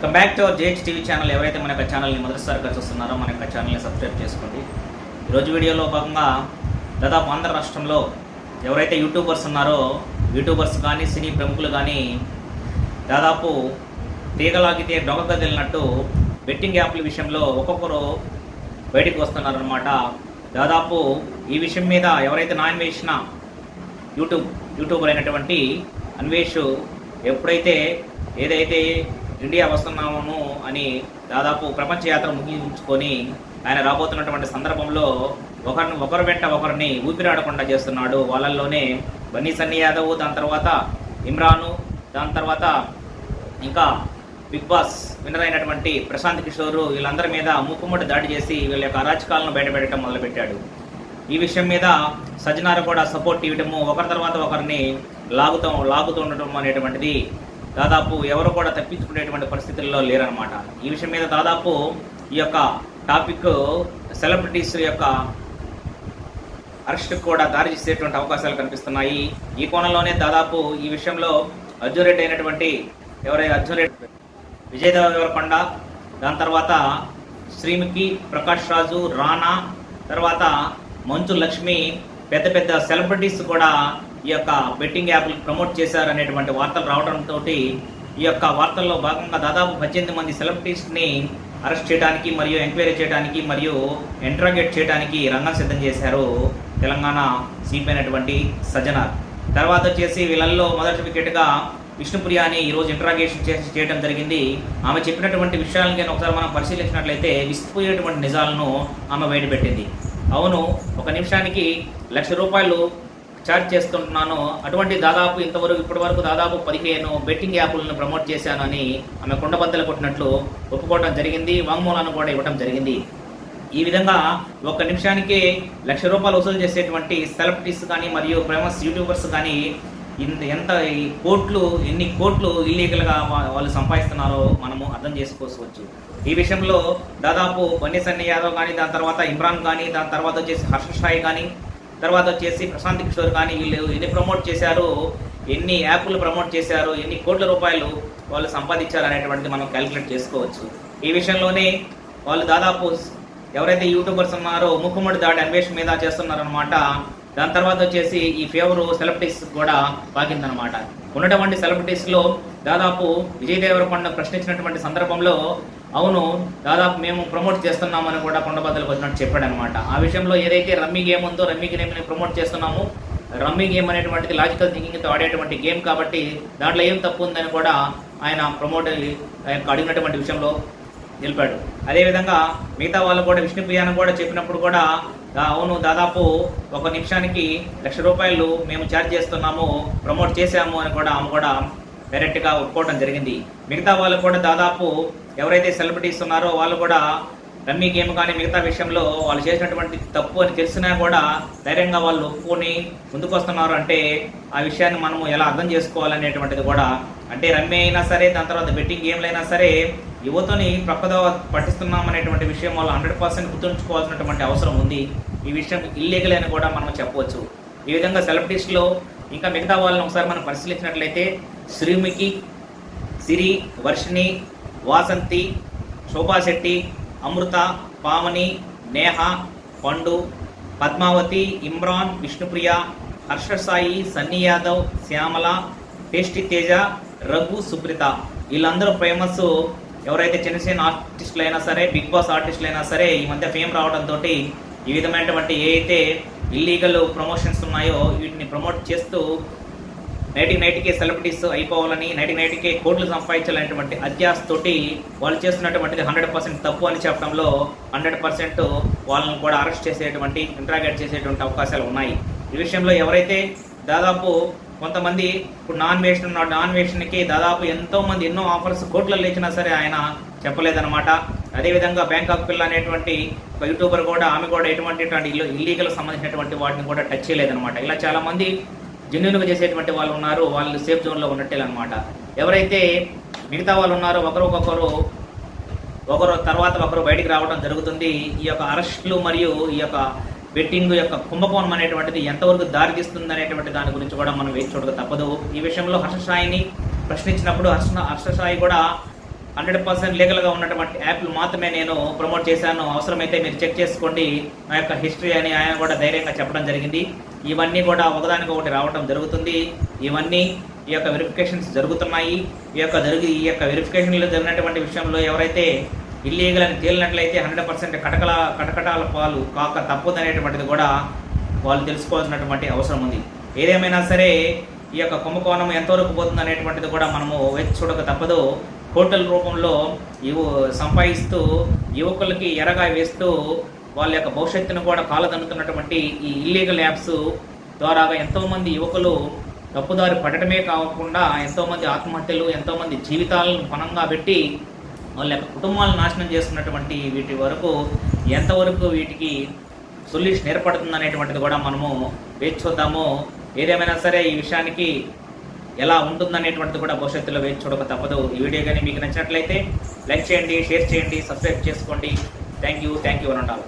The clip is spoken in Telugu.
Come back to our JH TV channel. ఎవరైతే మన యొక్క ఛానల్ని మొదటిసారిగా చూస్తున్నారో మన యొక్క ఛానల్ని సబ్స్క్రైబ్ చేసుకోండి. ఈరోజు వీడియోలో భాగంగా దాదాపు ఆంధ్ర రాష్ట్రంలో ఎవరైతే యూట్యూబర్స్ ఉన్నారో యూట్యూబర్స్ కానీ సినీ ప్రముఖులు కానీ దాదాపు తీగలాగితే డొగగదిలినట్టు బెట్టింగ్ యాప్ల విషయంలో ఒక్కొక్కరు బయటికి వస్తున్నారనమాట. దాదాపు ఈ విషయం మీద ఎవరైతే నా అన్వేషణ యూట్యూబర్ అయినటువంటి అన్వేష్ ఎప్పుడైతే ఏదైతే ఇండియా వస్తున్నాము అని దాదాపు ప్రపంచ యాత్ర ముగించుకొని ఆయన రాబోతున్నటువంటి సందర్భంలో ఒకరి వెంట ఒకరిని ఊపిరాడకుండా చేస్తున్నాడు. వాళ్ళల్లోనే బన్నీ సన్నీ యాదవ్, దాని తర్వాత ఇమ్రాను, దాని తర్వాత ఇంకా బిగ్ బాస్ విన్నర్ అయినటువంటి ప్రశాంత్ కిషోర్, వీళ్ళందరి మీద మూకుమ్మడి దాడి చేసి వీళ్ళ యొక్క అరాచకాలను బయటపెట్టడం మొదలుపెట్టాడు. ఈ విషయం మీద సజ్జనారు కూడా సపోర్ట్ ఇవ్వటము, ఒకరి తర్వాత ఒకరిని లాగుతుండటం అనేటువంటిది దాదాపు ఎవరు కూడా తప్పించుకునేటువంటి పరిస్థితుల్లో లేరనమాట. ఈ విషయం మీద దాదాపు ఈ యొక్క టాపిక్ సెలబ్రిటీస్ యొక్క అరెస్ట్ కూడా దారి చేసేటువంటి అవకాశాలు కనిపిస్తున్నాయి. ఈ కోణంలోనే దాదాపు ఈ విషయంలో అర్జున్ రెడ్డి అయినటువంటి అర్జున్ రెడ్డి, విజయ్ దేవరకొండ, దాని తర్వాత శ్రీముఖి, ప్రకాష్ రాజు, రానా, తర్వాత మంచు లక్ష్మి, పెద్ద పెద్ద సెలబ్రిటీస్ కూడా ఈ యొక్క బెట్టింగ్ యాప్లు ప్రమోట్ చేశారనేటువంటి వార్తలు రావడంతో ఈ యొక్క వార్తల్లో భాగంగా దాదాపు 18 మంది సెలబ్రిటీస్ని అరెస్ట్ చేయడానికి మరియు ఎంక్వైరీ చేయడానికి మరియు ఇంట్రాగేట్ చేయడానికి రంగం సిద్ధం చేశారు తెలంగాణ సిపి అయినటువంటి సజ్జనార్. తర్వాత వచ్చేసి వీళ్ళల్లో మొదటి వికెట్గా విష్ణుప్రియాని ఈరోజు ఇంట్రాగేషన్ చేయడం జరిగింది. ఆమె చెప్పినటువంటి విషయాలను కానీ ఒకసారి మనం పరిశీలించినట్లయితే విసిపోయేటువంటి నిజాలను ఆమె బయటపెట్టింది. అవును, ఒక నిమిషానికి ₹1,00,000 ఛార్జ్ చేస్తుంటున్నాను, అటువంటి దాదాపు ఇప్పటి వరకు దాదాపు 15 బెట్టింగ్ యాప్లను ప్రమోట్ చేశాను అని ఆమె కుండబద్దలు కొట్టినట్లు ఒప్పుకోవడం జరిగింది. వాంగ్మూలాన్ని కూడా ఇవ్వడం జరిగింది. ఈ విధంగా ఒక నిమిషానికి ₹1,00,000 వసూలు చేసేటువంటి సెలబ్రిటీస్ కానీ మరియు ఫేమస్ యూట్యూబర్స్ కానీ ఎన్ని కోట్లు ఇల్లీగల్గా వాళ్ళు సంపాదిస్తున్నారో మనము అర్థం చేసుకోవచ్చు. ఈ విషయంలో దాదాపు బన్నీ సన్నీ యాదవ్ కానీ, దాని తర్వాత ఇమ్రాన్ కానీ, దాని తర్వాత వచ్చేసి హర్ష సాయి కానీ, తర్వాత వచ్చేసి ప్రశాంత్ కిషోర్ కానీ, వీళ్ళు ఎన్ని ప్రమోట్ చేశారు, ఎన్ని యాప్లు ప్రమోట్ చేశారు, ఎన్ని కోట్ల రూపాయలు వాళ్ళు సంపాదించారు అనేటువంటిది మనం క్యాలిక్యులేట్ చేసుకోవచ్చు. ఈ విషయంలోనే వాళ్ళు దాదాపు ఎవరైతే యూట్యూబర్స్ ఉన్నారో మూకుమ్మడి దాడి అన్వేష్ మీద చేస్తున్నారనమాట. దాని తర్వాత వచ్చేసి ఈ ఫేవరు సెలబ్రిటీస్ కూడా పాకిందనమాట. ఉన్నటువంటి సెలబ్రిటీస్లో దాదాపు విజయ్ దేవరకొండ ప్రశ్నించినటువంటి సందర్భంలో అవును దాదాపు మేము ప్రమోట్ చేస్తున్నామని కూడా కొండబద్దలకు వచ్చినట్టు చెప్పాడనమాట. ఆ విషయంలో ఏదైతే రమ్మీ గేమ్ ఉందో రమ్మీ గేమ్ని ప్రమోట్ చేస్తున్నాము, రమ్మీ గేమ్ అనేటువంటిది లాజికల్ థింకింగ్తో ఆడేటువంటి గేమ్ కాబట్టి దాంట్లో ఏం తప్పు ఉందని కూడా ఆయన అడిగినటువంటి విషయంలో నిలిపాడు. అదేవిధంగా మిగతా వాళ్ళు కూడా విష్ణుప్రియాను కూడా చెప్పినప్పుడు కూడా అవును దాదాపు ఒక నిమిషానికి ₹1,00,000 మేము ఛార్జ్ చేస్తున్నాము, ప్రమోట్ చేశాము అని కూడా ఆమె కూడా డైరెక్ట్గా ఒప్పుకోవడం జరిగింది. మిగతా వాళ్ళు కూడా దాదాపు ఎవరైతే సెలబ్రిటీస్ ఉన్నారో వాళ్ళు కూడా రమ్మీ గేమ్ కానీ మిగతా విషయంలో వాళ్ళు చేసినటువంటి తప్పు అని తెలిసినా కూడా ధైర్యంగా వాళ్ళు ఒప్పుకొని ముందుకు వస్తున్నారు. అంటే ఆ విషయాన్ని మనము ఎలా అర్థం చేసుకోవాలనేటువంటిది కూడా, అంటే రమ్మీ అయినా సరే, దాని తర్వాత బెట్టింగ్ గేమ్లు అయినా సరే యువతని ప్రక్కదో పట్టిస్తున్నాం అనేటువంటి విషయం వాళ్ళు 100% గుర్తుంచుకోవాల్సినటువంటి అవసరం ఉంది. ఈ విషయం ఇల్లీగల్ అని కూడా మనం చెప్పవచ్చు. ఈ విధంగా సెలబ్రిటీస్లో ఇంకా మిగతా వాళ్ళని ఒకసారి మనం పరిశీలించినట్లయితే శ్రీముఖి, సిరి, వర్షిణి, వాసంతి, శోభా శెట్టి, అమృత, పావని, నేహ, పండు, పద్మావతి, ఇమ్రాన్, విష్ణుప్రియ, హర్ష సాయి, సన్నీ యాదవ్, శ్యామల, టేస్టీ తేజ, రఘు, సుబ్రిత, వీళ్ళందరూ ఫేమస్. ఎవరైతే చిన్న చిన్న ఆర్టిస్టులు అయినా సరే, బిగ్ బాస్ ఆర్టిస్టులు అయినా సరే ఈ మధ్య ఫేమ్ రావడంతో ఈ విధమైనటువంటి ఏ అయితే ఇల్లీగల్ ప్రమోషన్స్ ఉన్నాయో వీటిని ప్రమోట్ చేస్తూ నైట్కి సెలబ్రిటీస్ అయిపోవాలని, నైట్కి కోట్లు సంపాదించాలనేటువంటి అత్యాశతోటి వాళ్ళు చేస్తున్నటువంటిది 100% తప్పు అని చెప్పడంలో 100% వాళ్ళని కూడా అరెస్ట్ చేసేటువంటి, ఇంట్రాగేట్ చేసేటువంటి అవకాశాలు ఉన్నాయి. ఈ విషయంలో ఎవరైతే దాదాపు కొంతమంది ఇప్పుడు నాన్ వేషన్కి దాదాపు ఎంతోమంది ఎన్నో ఆఫర్స్ కోట్లలో ఇచ్చినా సరే ఆయన చెప్పలేదన్నమాట. అదేవిధంగా బ్యాంకాక్ పిల్ల అనేటువంటి ఒక యూట్యూబర్ కూడా ఆమె కూడా ఎటువంటి ఇల్లీగల్ సంబంధించినటువంటి వాటిని కూడా టచ్ చేయలేదన్నమాట. ఇలా చాలామంది జెన్యూన్గా చేసేటువంటి వాళ్ళు ఉన్నారు, వాళ్ళు సేఫ్ జోన్లో ఉన్నట్టే అనమాట. ఎవరైతే మిగతా వాళ్ళు ఉన్నారో ఒకరు తర్వాత ఒకరు బయటికి రావడం జరుగుతుంది. ఈ యొక్క అరెస్టులు మరియు ఈ యొక్క బెట్టింగ్ యొక్క కుంభకోణం అనేటువంటిది ఎంతవరకు దారితీస్తుంది అనేటువంటి దాని గురించి కూడా మనం వేచి చూడక తప్పదు. ఈ విషయంలో హర్ష సాయిని ప్రశ్నించినప్పుడు హర్ష సాయి కూడా 100% లీగల్గా ఉన్నటువంటి యాప్లు మాత్రమే నేను ప్రమోట్ చేశాను, అవసరమైతే మీరు చెక్ చేసుకోండి నా యొక్క హిస్టరీ అని ఆయన కూడా ధైర్యంగా చెప్పడం జరిగింది. ఇవన్నీ కూడా ఒకదానికి ఒకటి రావడం జరుగుతుంది. ఇవన్నీ ఈ యొక్క వెరిఫికేషన్స్ జరుగుతున్నాయి. ఈ యొక్క వెరిఫికేషన్లో జరిగినటువంటి విషయంలో ఎవరైతే ఇల్లీగల్ అని తేలినట్లయితే 100% కటకటాల పాలు కాక తప్పదనేటువంటిది కూడా వాళ్ళు తెలుసుకోవాల్సినటువంటి అవసరం ఉంది. ఏదేమైనా సరే ఈ యొక్క కుంభకోణం ఎంతవరకు పోతుంది అనేటువంటిది కూడా మనము వేచి చూడక తప్పదు. హోటల్ రూపంలో సంపాదిస్తూ యువకులకి ఎరగా వేస్తూ వాళ్ళ యొక్క భవిష్యత్తును కూడా కాలదన్నుతున్నటువంటి ఈ ఇల్లీగల్ యాప్స్ ద్వారా ఎంతోమంది యువకులు తప్పుదారి పడటమే కాకుండా ఎంతోమంది ఆత్మహత్యలు, ఎంతోమంది జీవితాలను పణంగా పెట్టి వాళ్ళ యొక్క కుటుంబాలను నాశనం చేస్తున్నటువంటి వీటి వరకు ఎంతవరకు వీటికి సొల్యూషన్ ఏర్పడుతుంది అనేటువంటిది కూడా మనము వేచి చూద్దాము. ఏదేమైనా సరే ఈ విషయానికి ఎలా ఉంటుందనేటువంటిది కూడా భవిష్యత్తులో వేచి చూడక తప్పదు. ఈ వీడియో కానీ మీకు నచ్చినట్లయితే లైక్ చేయండి, షేర్ చేయండి, సబ్స్క్రైబ్ చేసుకోండి. థ్యాంక్ యూ అని ఉండాలి.